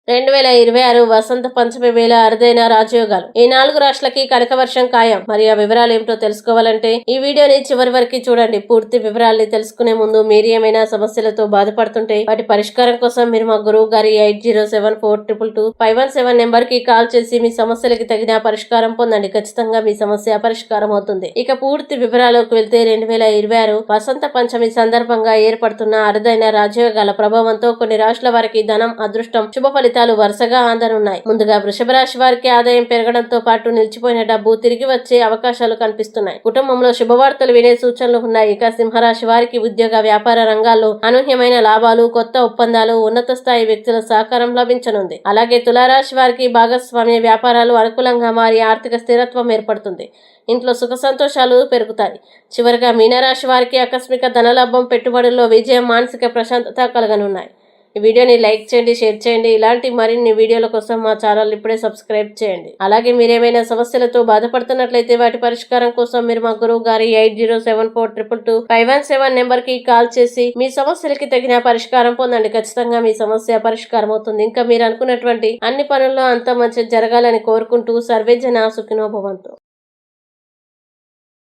2026 వసంత పంచమి వేళ అరుదైన రాజయోగాలు. ఈ 4 రాష్ట్రాలకి కనకవర్షం ఖాయం. మరి ఆ వివరాలు ఏమిటో తెలుసుకోవాలంటే ఈ వీడియోని చివరి వరకు చూడండి. పూర్తి వివరాల్ని తెలుసుకునే ముందు మీరు ఏమైనా సమస్యలతో బాధపడుతుంటే వాటి పరిష్కారం కోసం మీరు మా గురువు గారి 8074222517 నెంబర్ కి కాల్ చేసి మీ సమస్యలకి తగిన పరిష్కారం పొందండి. ఖచ్చితంగా మీ సమస్య పరిష్కారం అవుతుంది. ఇక పూర్తి వివరాలకు వెళ్తే 2026 వసంత పంచమి సందర్భంగా ఏర్పడుతున్న అరుదైన రాజయోగాల ప్రభావంతో కొన్ని రాష్ట్రాల వారికి ధనం, అదృష్టం, శుభ ఫలితాలు వరుసగా అందనున్నాయి. ముందుగా వృషభ రాశి వారికి ఆదాయం పెరగడంతో పాటు నిలిచిపోయిన డబ్బు తిరిగి వచ్చే అవకాశాలు కనిపిస్తున్నాయి. కుటుంబంలో శుభవార్తలు వినే సూచనలు ఉన్నాయి. ఇక సింహరాశి వారికి ఉద్యోగ, వ్యాపార రంగాల్లో అనూహ్యమైన లాభాలు, కొత్త ఒప్పందాలు, ఉన్నత స్థాయి వ్యక్తుల సహకారం లభించనుంది. అలాగే తులారాశి వారికి భాగస్వామ్య వ్యాపారాలు అనుకూలంగా మారి ఆర్థిక స్థిరత్వం ఏర్పడుతుంది. ఇంట్లో సుఖ సంతోషాలు పెరుగుతాయి. చివరిగా మీనరాశి వారికి ఆకస్మిక ధనలాభం, పెట్టుబడుల్లో విజయం, మానసిక ప్రశాంతత కలగనున్నాయి. ఈ వీడియోని లైక్ చేయండి, షేర్ చేయండి. ఇలాంటి మరిన్ని వీడియోల కోసం మా ఛానల్ ఇప్పుడే సబ్స్క్రైబ్ చేయండి. అలాగే మీరేమైనా సమస్యలతో బాధపడుతున్నట్లయితే వాటి పరిష్కారం కోసం మీరు మా గురువు గారి 8074222517 నెంబర్ కి కాల్ చేసి మీ సమస్యలకి తగిన పరిష్కారం పొందండి. ఖచ్చితంగా మీ సమస్య పరిష్కారం అవుతుంది. ఇంకా మీరు అనుకున్నటువంటి అన్ని పనుల్లో అంత మంచి జరగాలని కోరుకుంటూ సర్వేజన సుఖినో భవంతు.